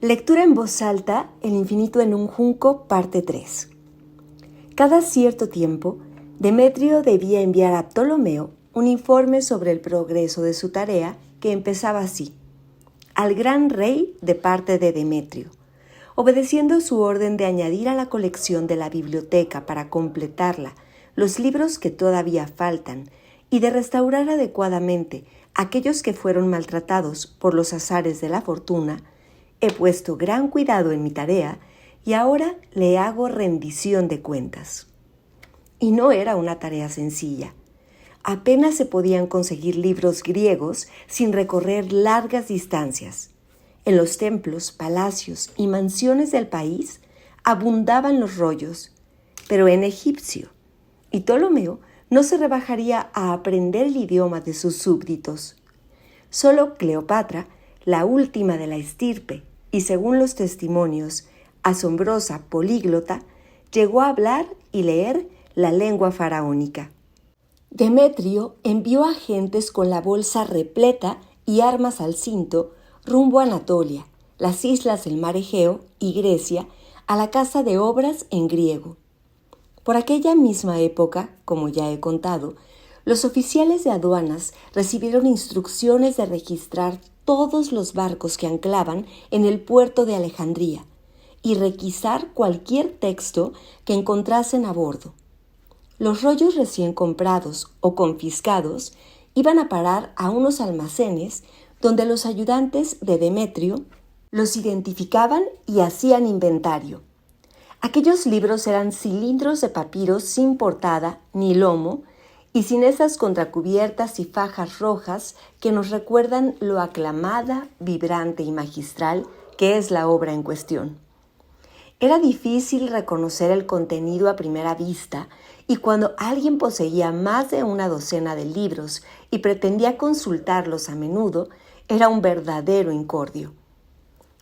Lectura en voz alta, El infinito en un junco, parte 3. Cada cierto tiempo, Demetrio debía enviar a Ptolomeo un informe sobre el progreso de su tarea que empezaba así: al gran rey de parte de Demetrio, obedeciendo su orden de añadir a la colección de la biblioteca para completarla los libros que todavía faltan y de restaurar adecuadamente aquellos que fueron maltratados por los azares de la fortuna. He puesto gran cuidado en mi tarea y ahora le hago rendición de cuentas. Y no era una tarea sencilla. Apenas se podían conseguir libros griegos sin recorrer largas distancias. En los templos, palacios y mansiones del país abundaban los rollos, pero en egipcio. Y Ptolomeo no se rebajaría a aprender el idioma de sus súbditos. Solo Cleopatra, la última de la estirpe, y según los testimonios, asombrosa políglota, llegó a hablar y leer la lengua faraónica. Demetrio envió agentes con la bolsa repleta y armas al cinto rumbo a Anatolia, las islas del mar Egeo y Grecia, a la casa de obras en griego. Por aquella misma época, como ya he contado, los oficiales de aduanas recibieron instrucciones de registrar todos los barcos que anclaban en el puerto de Alejandría y requisar cualquier texto que encontrasen a bordo. Los rollos recién comprados o confiscados iban a parar a unos almacenes donde los ayudantes de Demetrio los identificaban y hacían inventario. Aquellos libros eran cilindros de papiro sin portada ni lomo y sin esas contracubiertas y fajas rojas que nos recuerdan lo aclamada, vibrante y magistral que es la obra en cuestión. Era difícil reconocer el contenido a primera vista y cuando alguien poseía más de una docena de libros y pretendía consultarlos a menudo, era un verdadero incordio.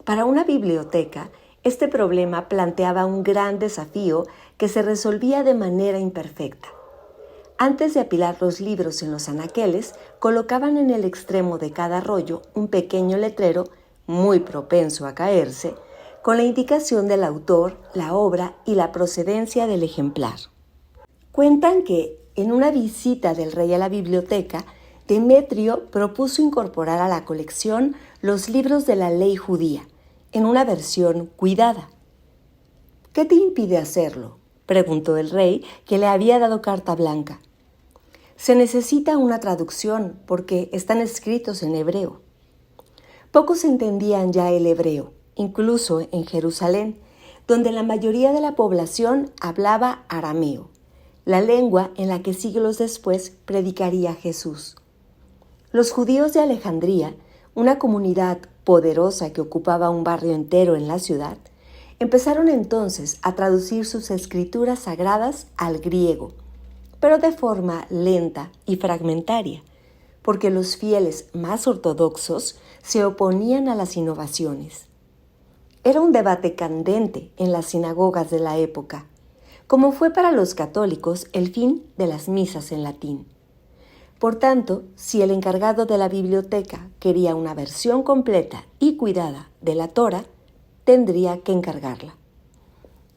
Para una biblioteca, este problema planteaba un gran desafío que se resolvía de manera imperfecta. Antes de apilar los libros en los anaqueles, colocaban en el extremo de cada rollo un pequeño letrero, muy propenso a caerse, con la indicación del autor, la obra y la procedencia del ejemplar. Cuentan que, en una visita del rey a la biblioteca, Demetrio propuso incorporar a la colección los libros de la ley judía, en una versión cuidada. «¿Qué te impide hacerlo?», preguntó el rey, que le había dado carta blanca. «Se necesita una traducción porque están escritos en hebreo». Pocos entendían ya el hebreo, incluso en Jerusalén, donde la mayoría de la población hablaba arameo, la lengua en la que siglos después predicaría Jesús. Los judíos de Alejandría, una comunidad poderosa que ocupaba un barrio entero en la ciudad, empezaron entonces a traducir sus escrituras sagradas al griego, pero de forma lenta y fragmentaria, porque los fieles más ortodoxos se oponían a las innovaciones. Era un debate candente en las sinagogas de la época, como fue para los católicos el fin de las misas en latín. Por tanto, si el encargado de la biblioteca quería una versión completa y cuidada de la Torá, tendría que encargarla.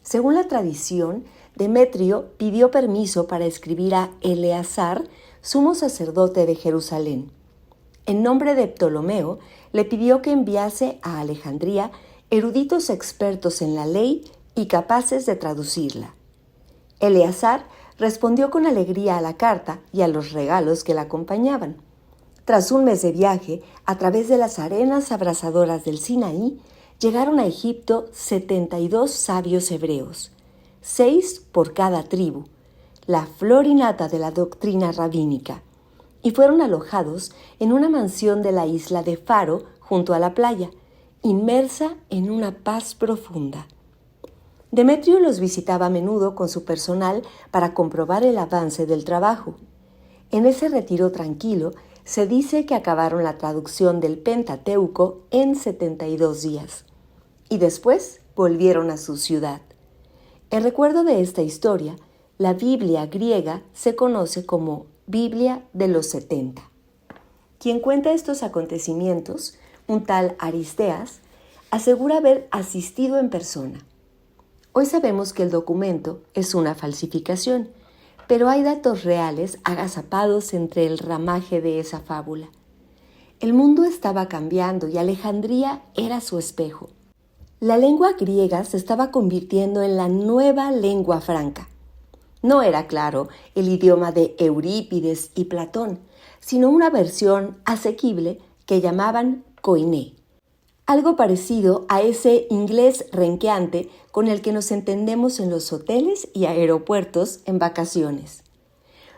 Según la tradición, Demetrio pidió permiso para escribir a Eleazar, sumo sacerdote de Jerusalén. En nombre de Ptolomeo, le pidió que enviase a Alejandría eruditos expertos en la ley y capaces de traducirla. Eleazar respondió con alegría a la carta y a los regalos que la acompañaban. Tras un mes de viaje, a través de las arenas abrasadoras del Sinaí, llegaron a Egipto 72 sabios hebreos, 6 por cada tribu, la flor y nata de la doctrina rabínica, y fueron alojados en una mansión de la isla de Faro junto a la playa, inmersa en una paz profunda. Demetrio los visitaba a menudo con su personal para comprobar el avance del trabajo. En ese retiro tranquilo, se dice que acabaron la traducción del Pentateuco en 72 días y después volvieron a su ciudad. En recuerdo de esta historia, la Biblia griega se conoce como Biblia de los 70. Quien cuenta estos acontecimientos, un tal Aristeas, asegura haber asistido en persona. Hoy sabemos que el documento es una falsificación, pero hay datos reales agazapados entre el ramaje de esa fábula. El mundo estaba cambiando y Alejandría era su espejo. La lengua griega se estaba convirtiendo en la nueva lengua franca. No era, claro, el idioma de Eurípides y Platón, sino una versión asequible que llamaban koiné, algo parecido a ese inglés renqueante con el que nos entendemos en los hoteles y aeropuertos en vacaciones.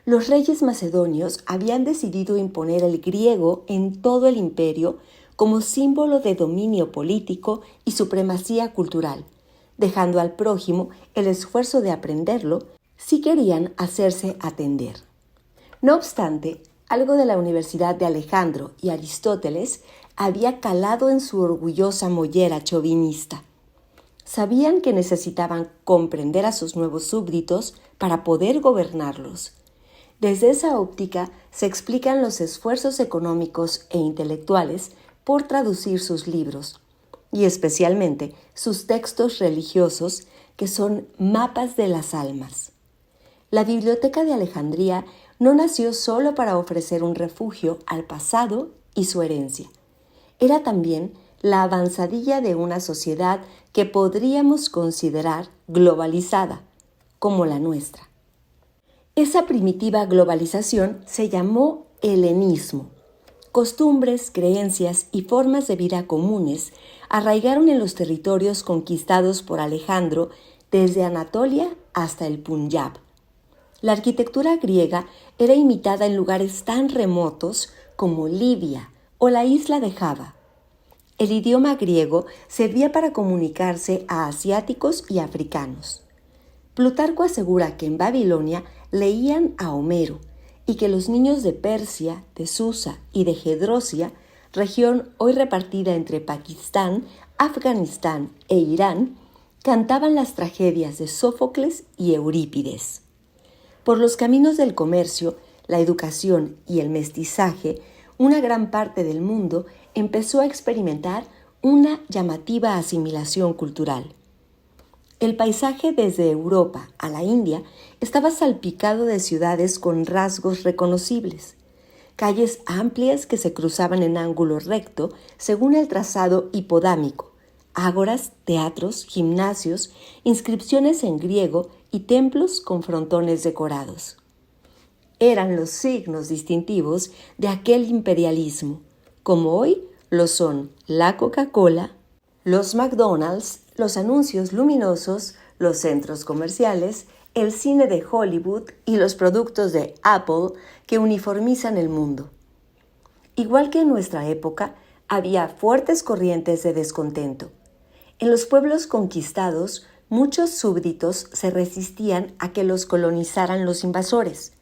Los reyes macedonios habían decidido imponer el griego en todo el imperio como símbolo de dominio político y supremacía cultural, dejando al prójimo el esfuerzo de aprenderlo si querían hacerse atender. No obstante, algo de la Universidad de Alejandro y Aristóteles había calado en su orgullosa mollera chauvinista. Sabían que necesitaban comprender a sus nuevos súbditos para poder gobernarlos. Desde esa óptica se explican los esfuerzos económicos e intelectuales por traducir sus libros, y especialmente sus textos religiosos, que son mapas de las almas. La Biblioteca de Alejandría no nació solo para ofrecer un refugio al pasado y su herencia. Era también la avanzadilla de una sociedad que podríamos considerar globalizada, como la nuestra. Esa primitiva globalización se llamó helenismo. Costumbres, creencias y formas de vida comunes arraigaron en los territorios conquistados por Alejandro desde Anatolia hasta el Punjab. La arquitectura griega era imitada en lugares tan remotos como Libia o la isla de Java. El idioma griego servía para comunicarse a asiáticos y africanos. Plutarco asegura que en Babilonia leían a Homero y que los niños de Persia, de Susa y de Gedrosia, región hoy repartida entre Pakistán, Afganistán e Irán, cantaban las tragedias de Sófocles y Eurípides. Por los caminos del comercio, la educación y el mestizaje, una gran parte del mundo empezó a experimentar una llamativa asimilación cultural. El paisaje desde Europa a la India estaba salpicado de ciudades con rasgos reconocibles, calles amplias que se cruzaban en ángulo recto según el trazado hipodámico, ágoras, teatros, gimnasios, inscripciones en griego y templos con frontones decorados. Eran los signos distintivos de aquel imperialismo, como hoy lo son la Coca-Cola, los McDonald's, los anuncios luminosos, los centros comerciales, el cine de Hollywood y los productos de Apple que uniformizan el mundo. Igual que en nuestra época, había fuertes corrientes de descontento. En los pueblos conquistados, muchos súbditos se resistían a que los colonizaran los invasores,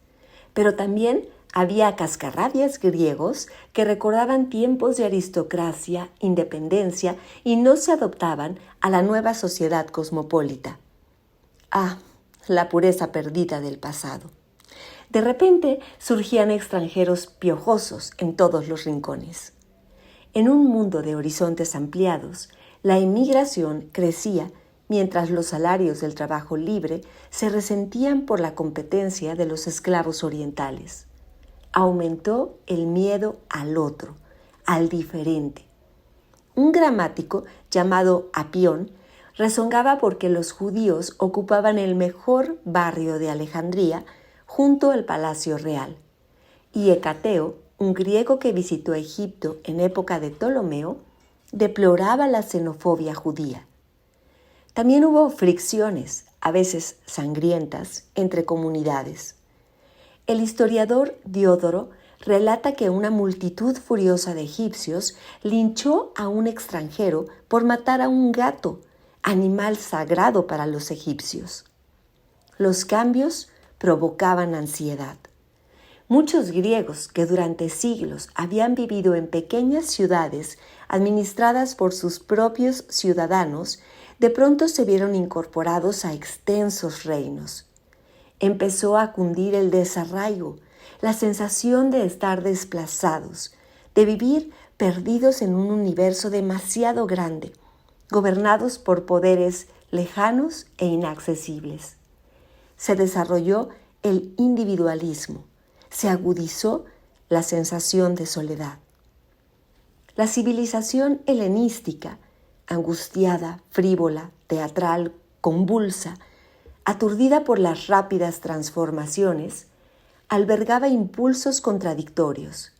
pero también había cascarrabias griegos que recordaban tiempos de aristocracia, independencia y no se adoptaban a la nueva sociedad cosmopolita. Ah, la pureza perdida del pasado. De repente surgían extranjeros piojosos en todos los rincones. En un mundo de horizontes ampliados, la inmigración crecía mientras los salarios del trabajo libre se resentían por la competencia de los esclavos orientales. Aumentó el miedo al otro, al diferente. Un gramático llamado Apión rezongaba porque los judíos ocupaban el mejor barrio de Alejandría junto al Palacio Real. Y Hecateo, un griego que visitó Egipto en época de Ptolomeo, deploraba la xenofobia judía. También hubo fricciones, a veces sangrientas, entre comunidades. El historiador Diodoro relata que una multitud furiosa de egipcios linchó a un extranjero por matar a un gato, animal sagrado para los egipcios. Los cambios provocaban ansiedad. Muchos griegos que durante siglos habían vivido en pequeñas ciudades administradas por sus propios ciudadanos, de pronto se vieron incorporados a extensos reinos. Empezó a cundir el desarraigo, la sensación de estar desplazados, de vivir perdidos en un universo demasiado grande, gobernados por poderes lejanos e inaccesibles. Se desarrolló el individualismo, se agudizó la sensación de soledad. La civilización helenística, angustiada, frívola, teatral, convulsa, aturdida por las rápidas transformaciones, albergaba impulsos contradictorios.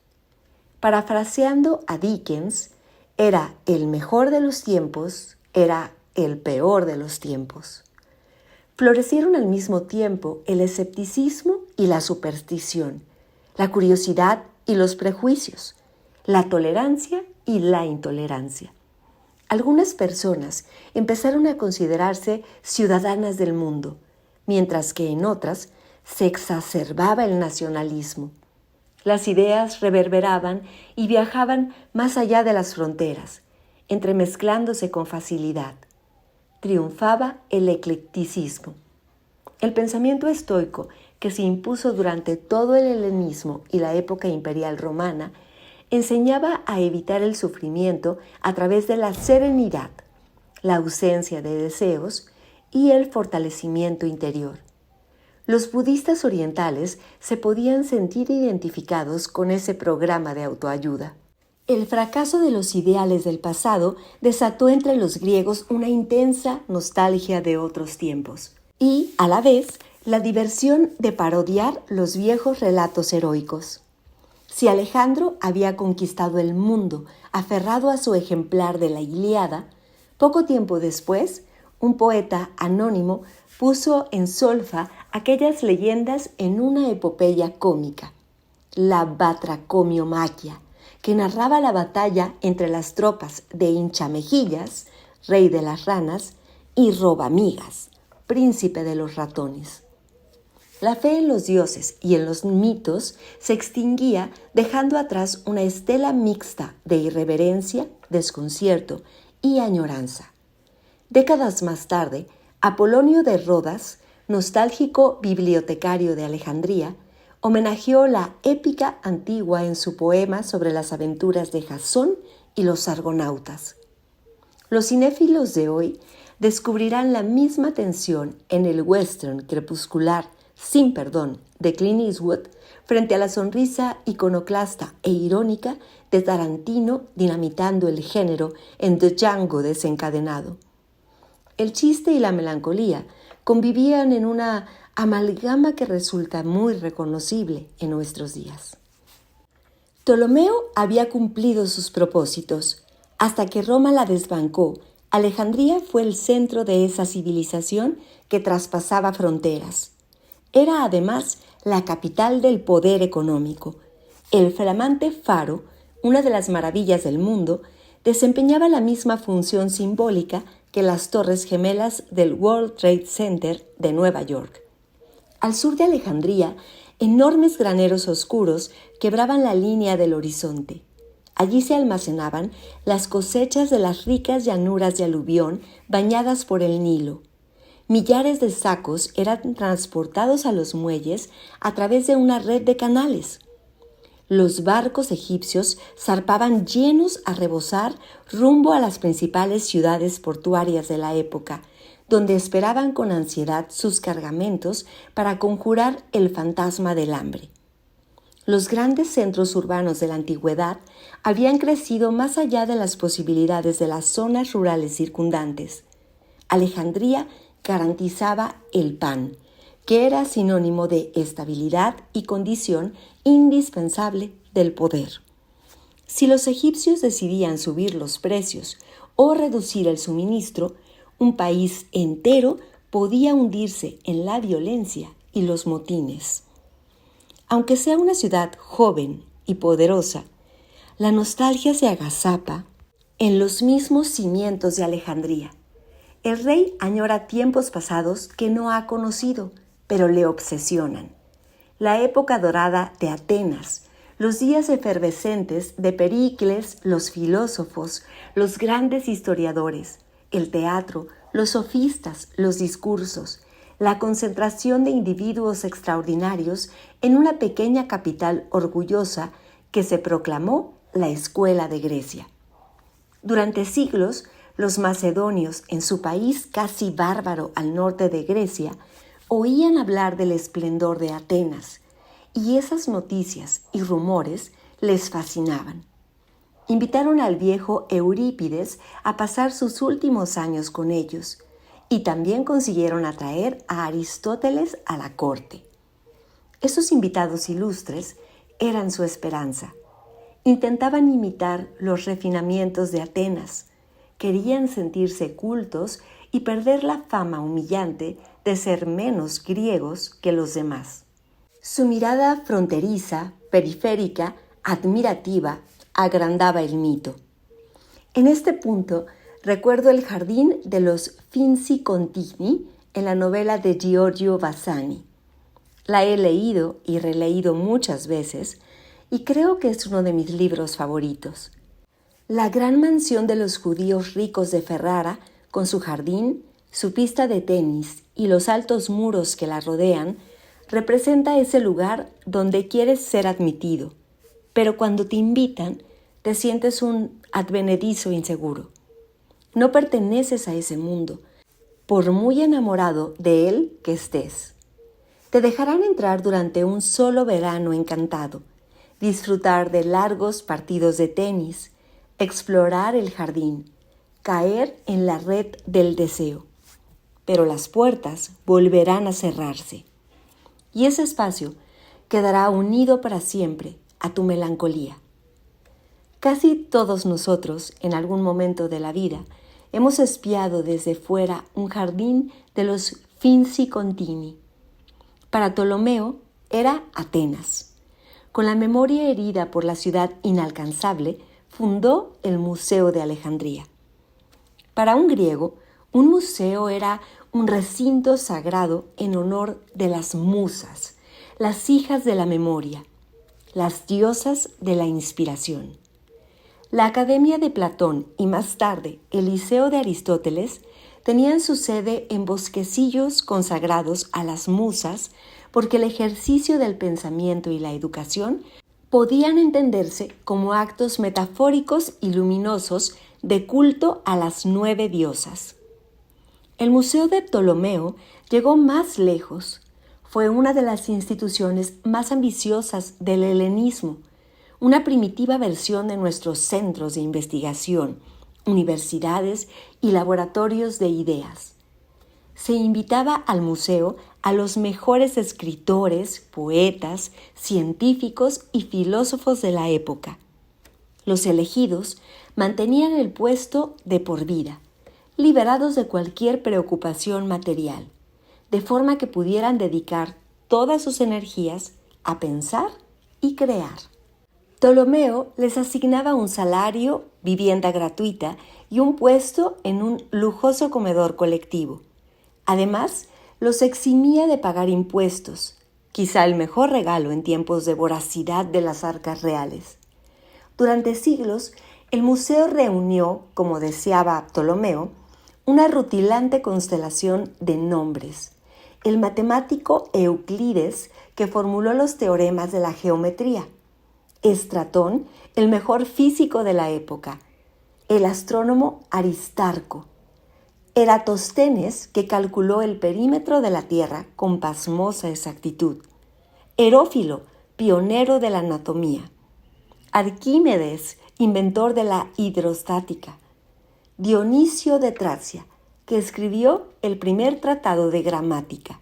Parafraseando a Dickens, era el mejor de los tiempos, era el peor de los tiempos. Florecieron al mismo tiempo el escepticismo y la superstición, la curiosidad y los prejuicios, la tolerancia y la intolerancia. Algunas personas empezaron a considerarse ciudadanas del mundo, mientras que en otras se exacerbaba el nacionalismo. Las ideas reverberaban y viajaban más allá de las fronteras, entremezclándose con facilidad. Triunfaba el eclecticismo. El pensamiento estoico, que se impuso durante todo el helenismo y la época imperial romana, enseñaba a evitar el sufrimiento a través de la serenidad, la ausencia de deseos y el fortalecimiento interior. Los budistas orientales se podían sentir identificados con ese programa de autoayuda. El fracaso de los ideales del pasado desató entre los griegos una intensa nostalgia de otros tiempos y, a la vez, la diversión de parodiar los viejos relatos heroicos. Si Alejandro había conquistado el mundo aferrado a su ejemplar de la Ilíada, poco tiempo después, un poeta anónimo puso en solfa aquellas leyendas en una epopeya cómica, la Batracomiomaquia, que narraba la batalla entre las tropas de Hinchamejillas, rey de las ranas, y Robamigas, príncipe de los ratones. La fe en los dioses y en los mitos se extinguía dejando atrás una estela mixta de irreverencia, desconcierto y añoranza. Décadas más tarde, Apolonio de Rodas, nostálgico bibliotecario de Alejandría, homenajeó la épica antigua en su poema sobre las aventuras de Jasón y los argonautas. Los cinéfilos de hoy descubrirán la misma tensión en el western crepuscular Sin Perdón de Clint Eastwood frente a la sonrisa iconoclasta e irónica de Tarantino dinamitando el género en The Django desencadenado. El chiste y la melancolía convivían en una amalgama que resulta muy reconocible en nuestros días. Ptolomeo había cumplido sus propósitos. Hasta que Roma la desbancó, Alejandría fue el centro de esa civilización que traspasaba fronteras. Era además la capital del poder económico. El flamante faro, una de las maravillas del mundo, desempeñaba la misma función simbólica que las Torres Gemelas del World Trade Center de Nueva York. Al sur de Alejandría, enormes graneros oscuros quebraban la línea del horizonte. Allí se almacenaban las cosechas de las ricas llanuras de aluvión bañadas por el Nilo. Millares de sacos eran transportados a los muelles a través de una red de canales. Los barcos egipcios zarpaban llenos a rebosar rumbo a las principales ciudades portuarias de la época, donde esperaban con ansiedad sus cargamentos para conjurar el fantasma del hambre. Los grandes centros urbanos de la antigüedad habían crecido más allá de las posibilidades de las zonas rurales circundantes. Alejandría garantizaba el pan, que era sinónimo de estabilidad y condición indispensable del poder. Si los egipcios decidían subir los precios o reducir el suministro, un país entero podía hundirse en la violencia y los motines. Aunque sea una ciudad joven y poderosa, la nostalgia se agazapa en los mismos cimientos de Alejandría. El rey añora tiempos pasados que no ha conocido, pero le obsesionan. La época dorada de Atenas, los días efervescentes de Pericles, los filósofos, los grandes historiadores, el teatro, los sofistas, los discursos, la concentración de individuos extraordinarios en una pequeña capital orgullosa que se proclamó la Escuela de Grecia. Durante siglos, Los macedonios, en su país casi bárbaro al norte de Grecia, oían hablar del esplendor de Atenas, y esas noticias y rumores les fascinaban. Invitaron al viejo Eurípides a pasar sus últimos años con ellos, y también consiguieron atraer a Aristóteles a la corte. Esos invitados ilustres eran su esperanza. Intentaban imitar los refinamientos de Atenas, querían sentirse cultos y perder la fama humillante de ser menos griegos que los demás. Su mirada fronteriza, periférica, admirativa, agrandaba el mito. En este punto, recuerdo el jardín de los Finzi Contini en la novela de Giorgio Vasari. La he leído y releído muchas veces y creo que es uno de mis libros favoritos. La gran mansión de los judíos ricos de Ferrara, con su jardín, su pista de tenis y los altos muros que la rodean, representa ese lugar donde quieres ser admitido, pero cuando te invitan, te sientes un advenedizo inseguro. No perteneces a ese mundo, por muy enamorado de él que estés. Te dejarán entrar durante un solo verano encantado, disfrutar de largos partidos de tenis, explorar el jardín, caer en la red del deseo. Pero las puertas volverán a cerrarse, y ese espacio quedará unido para siempre a tu melancolía. Casi todos nosotros, en algún momento de la vida, hemos espiado desde fuera un jardín de los Finzi Contini. Para Ptolomeo era Atenas. Con la memoria herida por la ciudad inalcanzable, fundó el Museo de Alejandría. Para un griego, un museo era un recinto sagrado en honor de las musas, las hijas de la memoria, las diosas de la inspiración. La Academia de Platón y más tarde el Liceo de Aristóteles tenían su sede en bosquecillos consagrados a las musas porque el ejercicio del pensamiento y la educación podían entenderse como actos metafóricos y luminosos de culto a las 9 diosas. El Museo de Ptolomeo llegó más lejos. Fue una de las instituciones más ambiciosas del helenismo, una primitiva versión de nuestros centros de investigación, universidades y laboratorios de ideas. Se invitaba al museo a los mejores escritores, poetas, científicos y filósofos de la época. Los elegidos mantenían el puesto de por vida, liberados de cualquier preocupación material, de forma que pudieran dedicar todas sus energías a pensar y crear. Ptolomeo les asignaba un salario, vivienda gratuita y un puesto en un lujoso comedor colectivo. Además, los eximía de pagar impuestos, quizá el mejor regalo en tiempos de voracidad de las arcas reales. Durante siglos, el museo reunió, como deseaba Ptolomeo, una rutilante constelación de nombres. El matemático Euclides, que formuló los teoremas de la geometría. Estratón, el mejor físico de la época. El astrónomo Aristarco. Eratóstenes, que calculó el perímetro de la Tierra con pasmosa exactitud. Herófilo, pionero de la anatomía. Arquímedes, inventor de la hidrostática. Dionisio de Tracia, que escribió el primer tratado de gramática.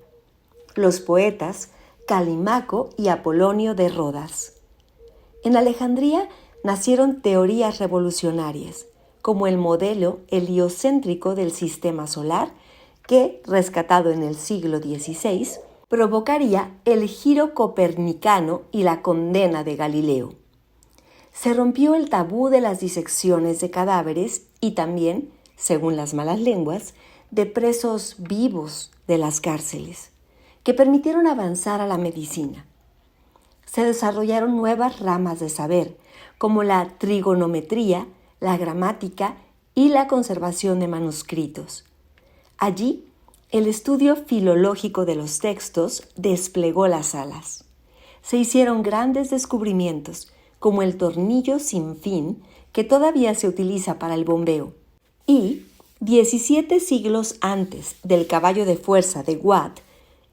Los poetas Calimaco y Apolonio de Rodas. En Alejandría nacieron teorías revolucionarias, como el modelo heliocéntrico del sistema solar, que, rescatado en el siglo XVI, provocaría el giro copernicano y la condena de Galileo. Se rompió el tabú de las disecciones de cadáveres y también, según las malas lenguas, de presos vivos de las cárceles, que permitieron avanzar a la medicina. Se desarrollaron nuevas ramas de saber, como la trigonometría, la gramática y la conservación de manuscritos. Allí, el estudio filológico de los textos desplegó las alas. Se hicieron grandes descubrimientos, como el tornillo sin fin, que todavía se utiliza para el bombeo. Y 17 siglos antes del caballo de fuerza de Watt,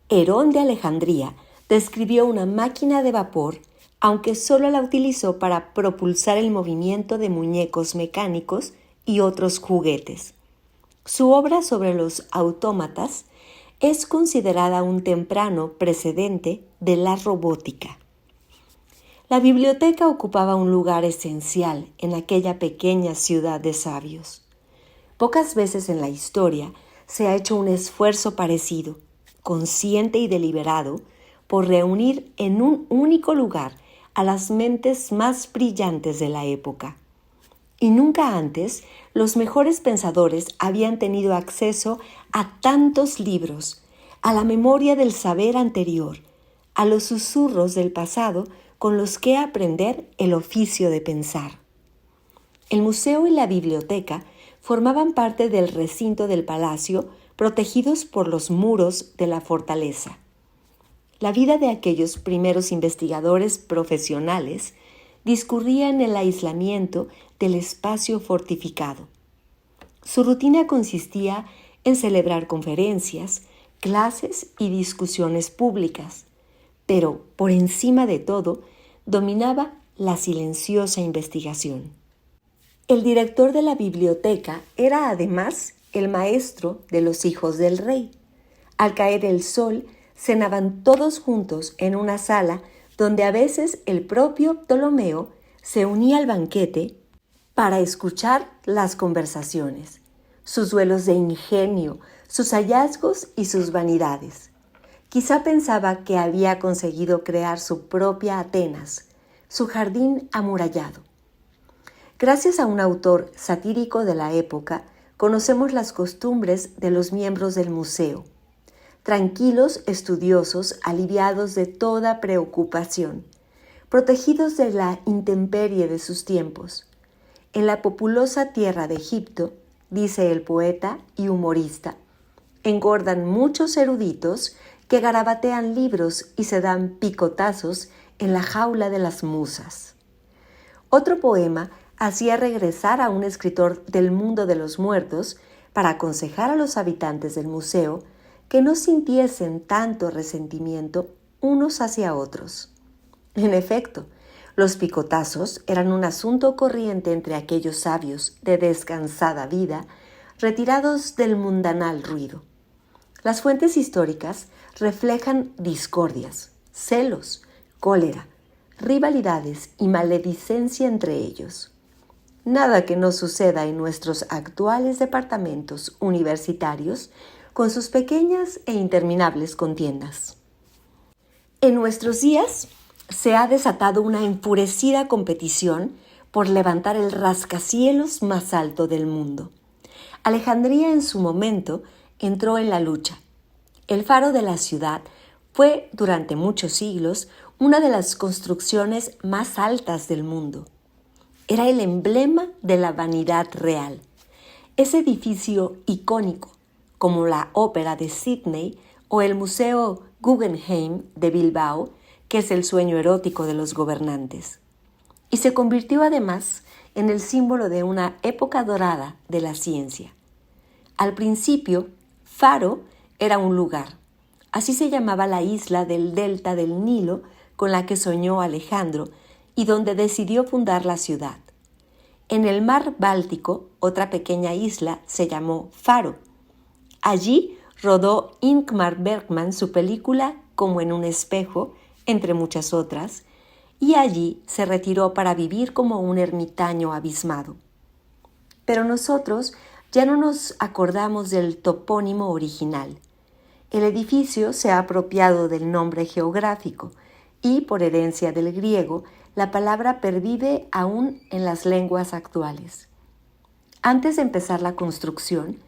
Herón de Alejandría describió una máquina de vapor, aunque solo la utilizó para propulsar el movimiento de muñecos mecánicos y otros juguetes. Su obra sobre los autómatas es considerada un temprano precedente de la robótica. La biblioteca ocupaba un lugar esencial en aquella pequeña ciudad de sabios. Pocas veces en la historia se ha hecho un esfuerzo parecido, consciente y deliberado, por reunir en un único lugar a las mentes más brillantes de la época. Y nunca antes los mejores pensadores habían tenido acceso a tantos libros, a la memoria del saber anterior, a los susurros del pasado con los que aprender el oficio de pensar. El museo y la biblioteca formaban parte del recinto del palacio, protegidos por los muros de la fortaleza. La vida de aquellos primeros investigadores profesionales discurría en el aislamiento del espacio fortificado. Su rutina consistía en celebrar conferencias, clases y discusiones públicas, pero por encima de todo dominaba la silenciosa investigación. El director de la biblioteca era además el maestro de los hijos del rey. Al caer el sol, cenaban todos juntos en una sala donde a veces el propio Ptolomeo se unía al banquete para escuchar las conversaciones, sus duelos de ingenio, sus hallazgos y sus vanidades. Quizá pensaba que había conseguido crear su propia Atenas, su jardín amurallado. Gracias a un autor satírico de la época, conocemos las costumbres de los miembros del museo. Tranquilos estudiosos, aliviados de toda preocupación, protegidos de la intemperie de sus tiempos. En la populosa tierra de Egipto, dice el poeta y humorista, engordan muchos eruditos que garabatean libros y se dan picotazos en la jaula de las musas. Otro poema hacía regresar a un escritor del mundo de los muertos para aconsejar a los habitantes del museo que no sintiesen tanto resentimiento unos hacia otros. En efecto, los picotazos eran un asunto corriente entre aquellos sabios de descansada vida, retirados del mundanal ruido. Las fuentes históricas reflejan discordias, celos, cólera, rivalidades y maledicencia entre ellos. Nada que no suceda en nuestros actuales departamentos universitarios con sus pequeñas e interminables contiendas. En nuestros días se ha desatado una enfurecida competición por levantar el rascacielos más alto del mundo. Alejandría en su momento entró en la lucha. El faro de la ciudad fue durante muchos siglos una de las construcciones más altas del mundo. Era el emblema de la vanidad real. Ese edificio icónico, como la Ópera de Sídney o el Museo Guggenheim de Bilbao, que es el sueño erótico de los gobernantes. Y se convirtió además en el símbolo de una época dorada de la ciencia. Al principio, Faro era un lugar. Así se llamaba la isla del delta del Nilo con la que soñó Alejandro y donde decidió fundar la ciudad. En el mar Báltico, otra pequeña isla se llamó Faro. Allí rodó Ingmar Bergman su película Como en un espejo, entre muchas otras, y allí se retiró para vivir como un ermitaño abismado. Pero nosotros ya no nos acordamos del topónimo original. El edificio se ha apropiado del nombre geográfico y, por herencia del griego, la palabra pervive aún en las lenguas actuales. Antes de empezar la construcción,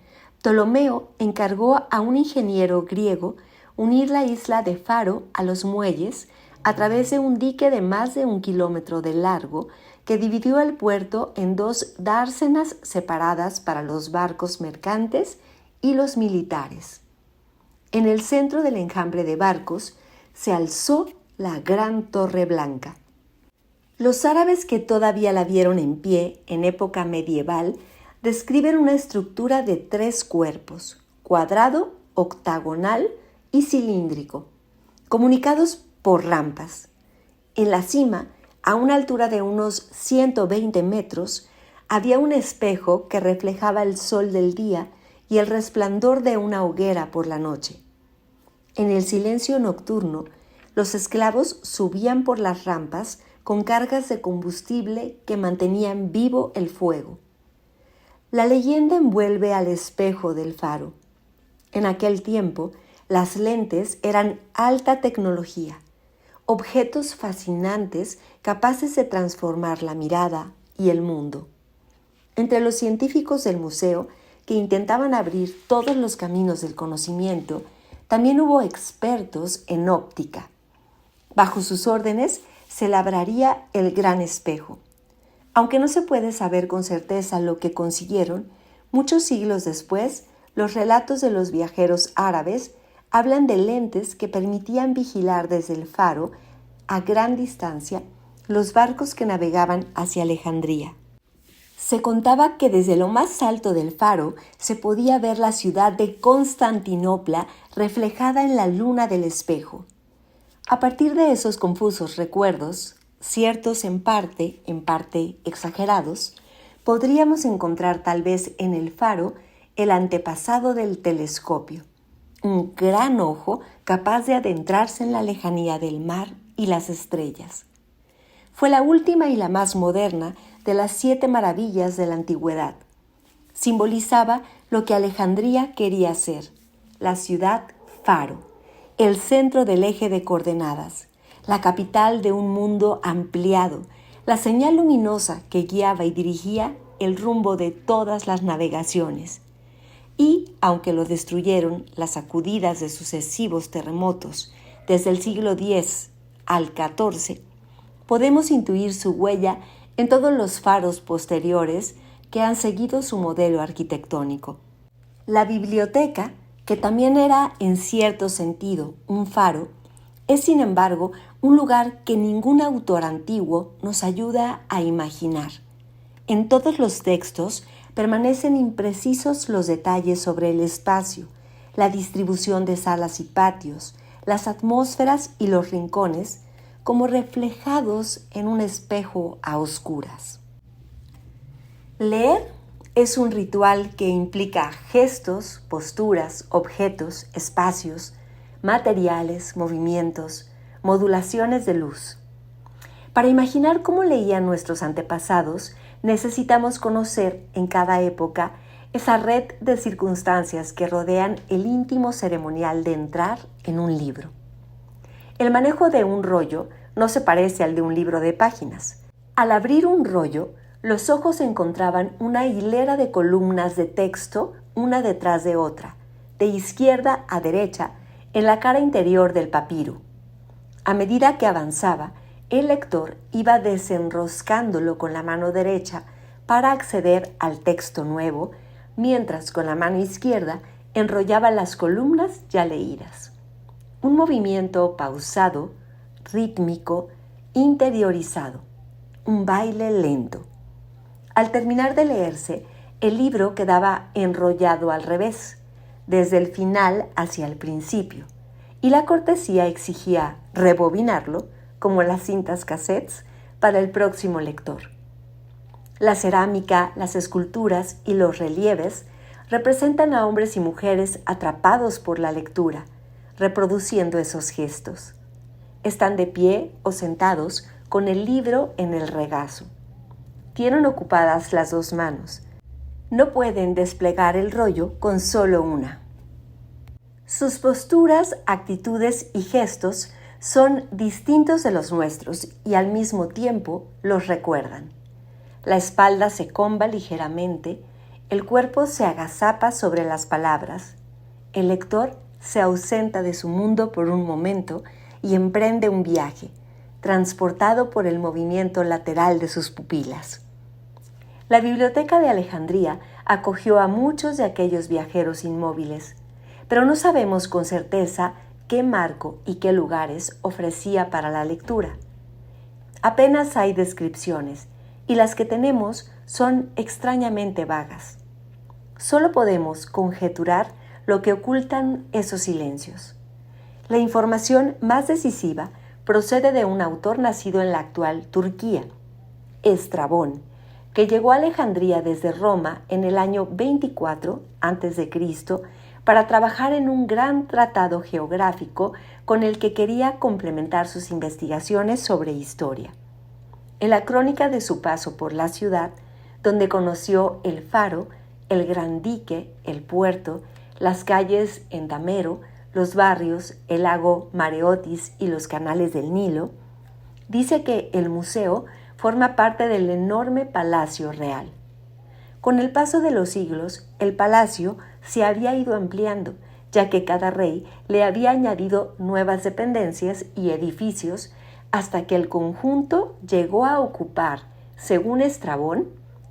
Ptolomeo encargó a un ingeniero griego unir la isla de Faro a los muelles a través de un dique de más de 1 kilómetro de largo que dividió el puerto en 2 dársenas separadas para los barcos mercantes y los militares. En el centro del enjambre de barcos se alzó la Gran Torre Blanca. Los árabes que todavía la vieron en pie en época medieval describen una estructura de 3 cuerpos, cuadrado, octagonal y cilíndrico, comunicados por rampas. En la cima, a una altura de unos 120 metros, había un espejo que reflejaba el sol del día y el resplandor de una hoguera por la noche. En el silencio nocturno, los esclavos subían por las rampas con cargas de combustible que mantenían vivo el fuego. La leyenda envuelve al espejo del faro. En aquel tiempo, las lentes eran alta tecnología, objetos fascinantes capaces de transformar la mirada y el mundo. Entre los científicos del museo que intentaban abrir todos los caminos del conocimiento, también hubo expertos en óptica. Bajo sus órdenes se labraría el gran espejo. Aunque no se puede saber con certeza lo que consiguieron, muchos siglos después, los relatos de los viajeros árabes hablan de lentes que permitían vigilar desde el faro, a gran distancia, los barcos que navegaban hacia Alejandría. Se contaba que desde lo más alto del faro se podía ver la ciudad de Constantinopla reflejada en la luna del espejo. A partir de esos confusos recuerdos, ciertos en parte exagerados, podríamos encontrar tal vez en el faro el antepasado del telescopio, un gran ojo capaz de adentrarse en la lejanía del mar y las estrellas. Fue la última y la más moderna de las 7 maravillas de la antigüedad. Simbolizaba lo que Alejandría quería ser, la ciudad faro, el centro del eje de coordenadas, la capital de un mundo ampliado, la señal luminosa que guiaba y dirigía el rumbo de todas las navegaciones. Y, aunque lo destruyeron las sacudidas de sucesivos terremotos desde el siglo X al XIV, podemos intuir su huella en todos los faros posteriores que han seguido su modelo arquitectónico. La biblioteca, que también era en cierto sentido un faro, es sin embargo un lugar que ningún autor antiguo nos ayuda a imaginar. En todos los textos permanecen imprecisos los detalles sobre el espacio, la distribución de salas y patios, las atmósferas y los rincones, como reflejados en un espejo a oscuras. Leer es un ritual que implica gestos, posturas, objetos, espacios, materiales, movimientos, modulaciones de luz. Para imaginar cómo leían nuestros antepasados, necesitamos conocer en cada época esa red de circunstancias que rodean el íntimo ceremonial de entrar en un libro. El manejo de un rollo no se parece al de un libro de páginas. Al abrir un rollo, los ojos encontraban una hilera de columnas de texto, una detrás de otra, de izquierda a derecha, en la cara interior del papiro. A medida que avanzaba, el lector iba desenroscándolo con la mano derecha para acceder al texto nuevo, mientras con la mano izquierda enrollaba las columnas ya leídas. Un movimiento pausado, rítmico, interiorizado, un baile lento. Al terminar de leerse, el libro quedaba enrollado al revés, desde el final hacia el principio, y la cortesía exigía rebobinarlo, como las cintas cassettes, para el próximo lector. La cerámica, las esculturas y los relieves representan a hombres y mujeres atrapados por la lectura, reproduciendo esos gestos. Están de pie o sentados con el libro en el regazo. Tienen ocupadas las 2 manos. No pueden desplegar el rollo con solo una. Sus posturas, actitudes y gestos son distintos de los nuestros y al mismo tiempo los recuerdan. La espalda se comba ligeramente, el cuerpo se agazapa sobre las palabras. El lector se ausenta de su mundo por un momento y emprende un viaje, transportado por el movimiento lateral de sus pupilas. La Biblioteca de Alejandría acogió a muchos de aquellos viajeros inmóviles, pero no sabemos con certeza qué marco y qué lugares ofrecía para la lectura. Apenas hay descripciones, y las que tenemos son extrañamente vagas. Solo podemos conjeturar lo que ocultan esos silencios. La información más decisiva procede de un autor nacido en la actual Turquía, Estrabón, que llegó a Alejandría desde Roma en el año 24 a.C. para trabajar en un gran tratado geográfico con el que quería complementar sus investigaciones sobre historia. En la crónica de su paso por la ciudad, donde conoció el faro, el gran dique, el puerto, las calles en Damero, los barrios, el lago Mareotis y los canales del Nilo, dice que el museo forma parte del enorme palacio real. Con el paso de los siglos, el palacio se había ido ampliando, ya que cada rey le había añadido nuevas dependencias y edificios hasta que el conjunto llegó a ocupar, según Estrabón,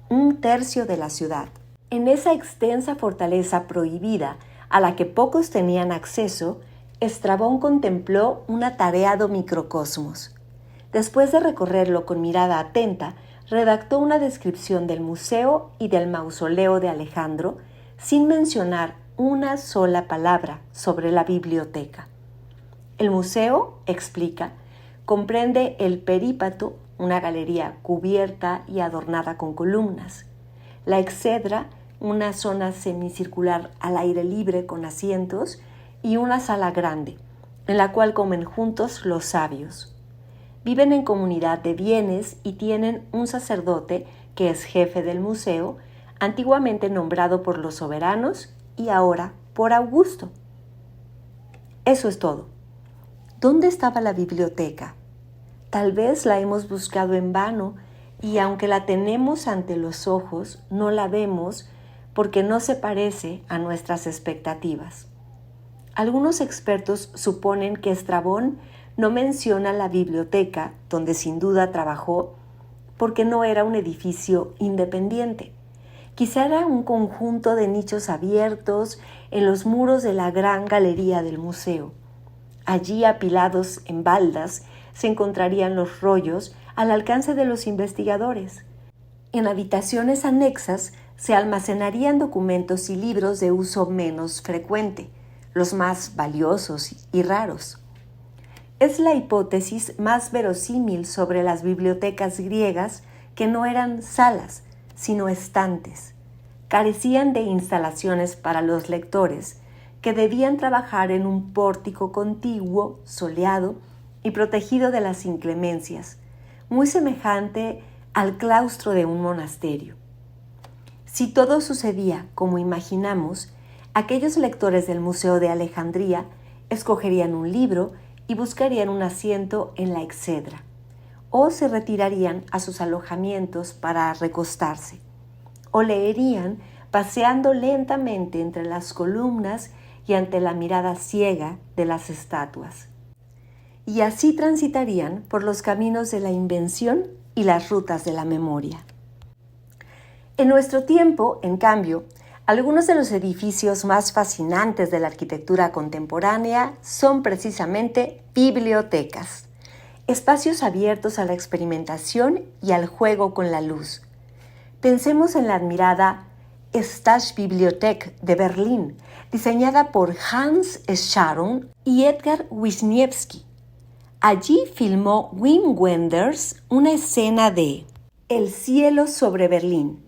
1/3 de la ciudad. En esa extensa fortaleza prohibida a la que pocos tenían acceso, Estrabón contempló un atareado microcosmos. Después de recorrerlo con mirada atenta, redactó una descripción del museo y del mausoleo de Alejandro, sin mencionar una sola palabra sobre la biblioteca. El museo, explica, comprende el perípato, una galería cubierta y adornada con columnas, la exedra, una zona semicircular al aire libre con asientos, y una sala grande, en la cual comen juntos los sabios. Viven en comunidad de bienes y tienen un sacerdote que es jefe del museo, antiguamente nombrado por los soberanos y ahora por Augusto. Eso es todo. ¿Dónde estaba la biblioteca? Tal vez la hemos buscado en vano y aunque la tenemos ante los ojos, no la vemos porque no se parece a nuestras expectativas. Algunos expertos suponen que Estrabón no menciona la biblioteca, donde sin duda trabajó, porque no era un edificio independiente. Quizá era un conjunto de nichos abiertos en los muros de la gran galería del museo. Allí, apilados en baldas, se encontrarían los rollos al alcance de los investigadores. En habitaciones anexas se almacenarían documentos y libros de uso menos frecuente, los más valiosos y raros. Es la hipótesis más verosímil sobre las bibliotecas griegas, que no eran salas, sino estantes. Carecían de instalaciones para los lectores, que debían trabajar en un pórtico contiguo, soleado y protegido de las inclemencias, muy semejante al claustro de un monasterio. Si todo sucedía como imaginamos, aquellos lectores del Museo de Alejandría escogerían un libro y buscarían un asiento en la exedra, o se retirarían a sus alojamientos para recostarse, o leerían paseando lentamente entre las columnas y ante la mirada ciega de las estatuas. Y así transitarían por los caminos de la invención y las rutas de la memoria. En nuestro tiempo, en cambio, algunos de los edificios más fascinantes de la arquitectura contemporánea son precisamente bibliotecas, espacios abiertos a la experimentación y al juego con la luz. Pensemos en la admirada Staatsbibliothek de Berlín, diseñada por Hans Scharoun y Edgar Wisniewski. Allí filmó Wim Wenders una escena de El cielo sobre Berlín.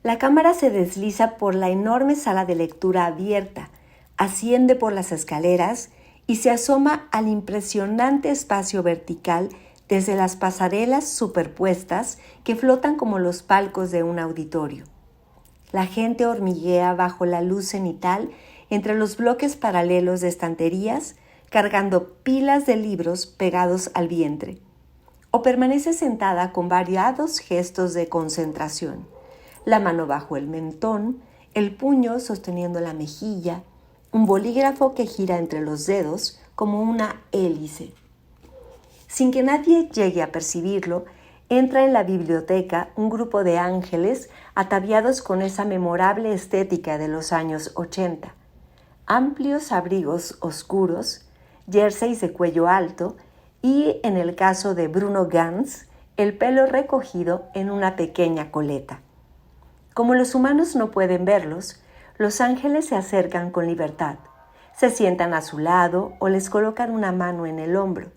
La cámara se desliza por la enorme sala de lectura abierta, asciende por las escaleras y se asoma al impresionante espacio vertical desde las pasarelas superpuestas que flotan como los palcos de un auditorio. La gente hormiguea bajo la luz cenital entre los bloques paralelos de estanterías, cargando pilas de libros pegados al vientre, o permanece sentada con variados gestos de concentración. La mano bajo el mentón, el puño sosteniendo la mejilla, un bolígrafo que gira entre los dedos como una hélice. Sin que nadie llegue a percibirlo, entra en la biblioteca un grupo de ángeles ataviados con esa memorable estética de los años 80. Amplios abrigos oscuros, jerseys de cuello alto y, en el caso de Bruno Ganz, el pelo recogido en una pequeña coleta. Como los humanos no pueden verlos, los ángeles se acercan con libertad, se sientan a su lado o les colocan una mano en el hombro.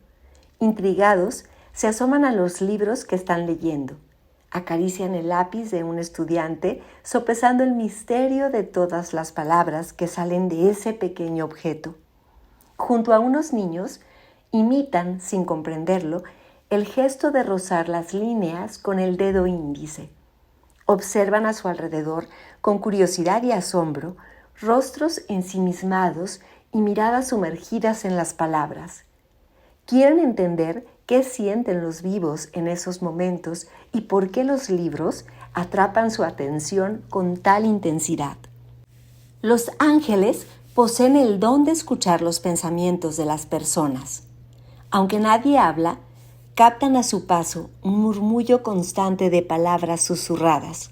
Intrigados, se asoman a los libros que están leyendo, acarician el lápiz de un estudiante, sopesando el misterio de todas las palabras que salen de ese pequeño objeto. Junto a unos niños, imitan, sin comprenderlo, el gesto de rozar las líneas con el dedo índice. Observan a su alrededor, con curiosidad y asombro, rostros ensimismados y miradas sumergidas en las palabras. Quieren entender qué sienten los vivos en esos momentos y por qué los libros atrapan su atención con tal intensidad. Los ángeles poseen el don de escuchar los pensamientos de las personas. Aunque nadie habla, captan a su paso un murmullo constante de palabras susurradas.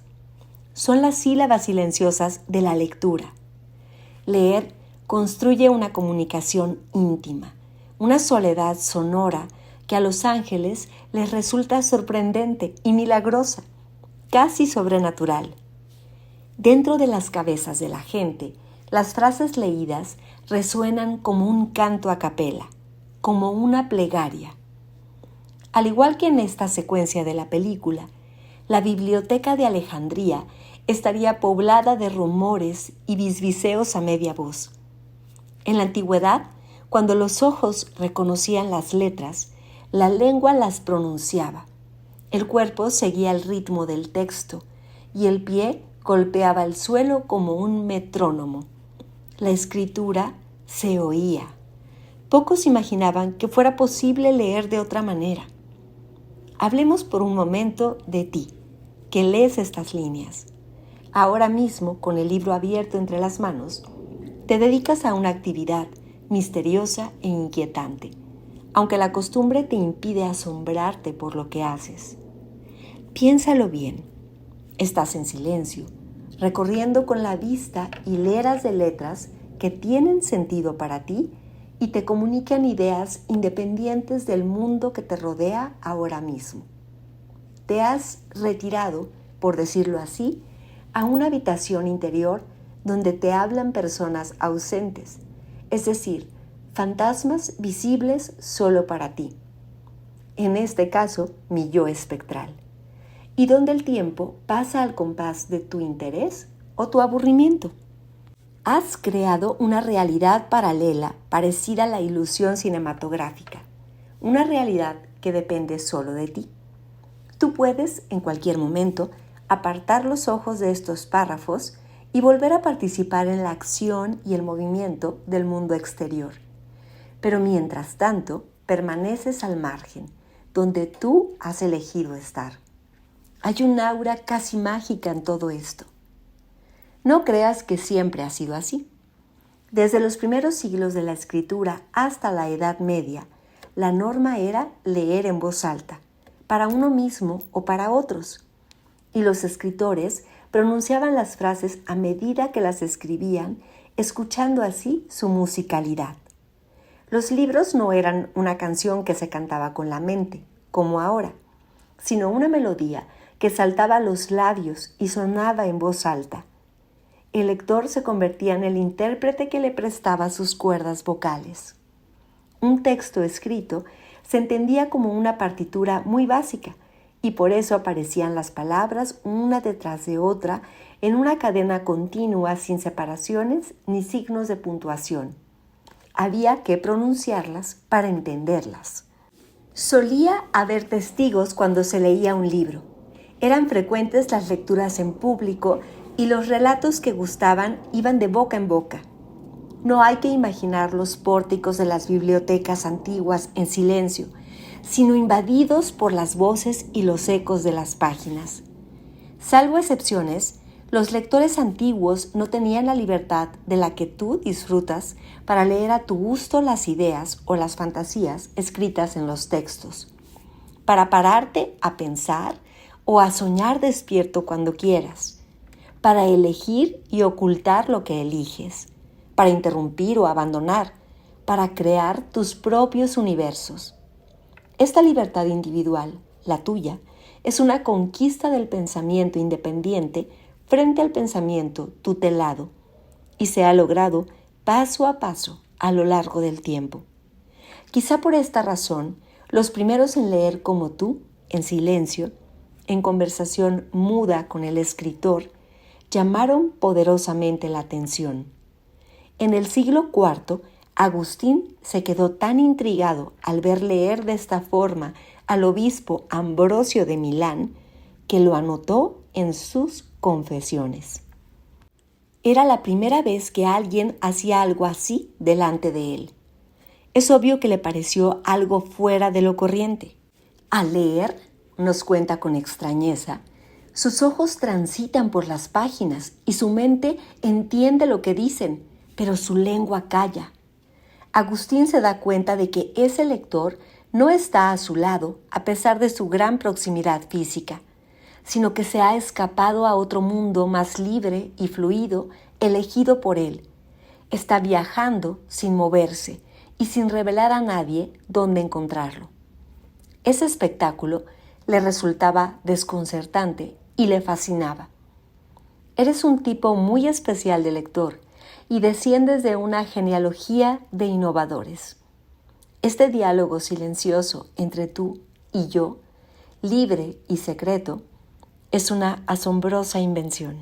Son las sílabas silenciosas de la lectura. Leer construye una comunicación íntima, una soledad sonora que a los ángeles les resulta sorprendente y milagrosa, casi sobrenatural. Dentro de las cabezas de la gente, las frases leídas resuenan como un canto a capela, como una plegaria. Al igual que en esta secuencia de la película, la biblioteca de Alejandría estaría poblada de rumores y bisbiseos a media voz. En la antigüedad, cuando los ojos reconocían las letras, la lengua las pronunciaba, el cuerpo seguía el ritmo del texto y el pie golpeaba el suelo como un metrónomo. La escritura se oía. Pocos imaginaban que fuera posible leer de otra manera. Hablemos por un momento de ti, que lees estas líneas. Ahora mismo, con el libro abierto entre las manos, te dedicas a una actividad misteriosa e inquietante, aunque la costumbre te impide asombrarte por lo que haces. Piénsalo bien. Estás en silencio, recorriendo con la vista hileras de letras que tienen sentido para ti y te comunican ideas independientes del mundo que te rodea ahora mismo. Te has retirado, por decirlo así, a una habitación interior donde te hablan personas ausentes, es decir, fantasmas visibles solo para ti. En este caso, mi yo espectral. Y donde el tiempo pasa al compás de tu interés o tu aburrimiento. Has creado una realidad paralela parecida a la ilusión cinematográfica, una realidad que depende solo de ti. Tú puedes, en cualquier momento, apartar los ojos de estos párrafos y volver a participar en la acción y el movimiento del mundo exterior. Pero mientras tanto, permaneces al margen, donde tú has elegido estar. Hay un aura casi mágica en todo esto. No creas que siempre ha sido así. Desde los primeros siglos de la escritura hasta la Edad Media, la norma era leer en voz alta, para uno mismo o para otros. Y los escritores pronunciaban las frases a medida que las escribían, escuchando así su musicalidad. Los libros no eran una canción que se cantaba con la mente, como ahora, sino una melodía que saltaba a los labios y sonaba en voz alta. El lector se convertía en el intérprete que le prestaba sus cuerdas vocales. Un texto escrito se entendía como una partitura muy básica y por eso aparecían las palabras una detrás de otra en una cadena continua sin separaciones ni signos de puntuación. Había que pronunciarlas para entenderlas. Solía haber testigos cuando se leía un libro. Eran frecuentes las lecturas en público y los relatos que gustaban iban de boca en boca. No hay que imaginar los pórticos de las bibliotecas antiguas en silencio, sino invadidos por las voces y los ecos de las páginas. Salvo excepciones, los lectores antiguos no tenían la libertad de la que tú disfrutas para leer a tu gusto las ideas o las fantasías escritas en los textos, para pararte a pensar o a soñar despierto cuando quieras, para elegir y ocultar lo que eliges, para interrumpir o abandonar, para crear tus propios universos. Esta libertad individual, la tuya, es una conquista del pensamiento independiente frente al pensamiento tutelado, y se ha logrado paso a paso a lo largo del tiempo. Quizá por esta razón, los primeros en leer como tú, en silencio, en conversación muda con el escritor, llamaron poderosamente la atención. En el siglo IV, Agustín se quedó tan intrigado al ver leer de esta forma al obispo Ambrosio de Milán que lo anotó en sus confesiones. Era la primera vez que alguien hacía algo así delante de él. Es obvio que le pareció algo fuera de lo corriente. Al leer, nos cuenta con extrañeza, sus ojos transitan por las páginas y su mente entiende lo que dicen, pero su lengua calla. Agustín se da cuenta de que ese lector no está a su lado a pesar de su gran proximidad física, sino que se ha escapado a otro mundo más libre y fluido, elegido por él. Está viajando sin moverse y sin revelar a nadie dónde encontrarlo. Ese espectáculo le resultaba desconcertante y le fascinaba. Eres un tipo muy especial de lector y desciendes de una genealogía de innovadores. Este diálogo silencioso entre tú y yo, libre y secreto, es una asombrosa invención.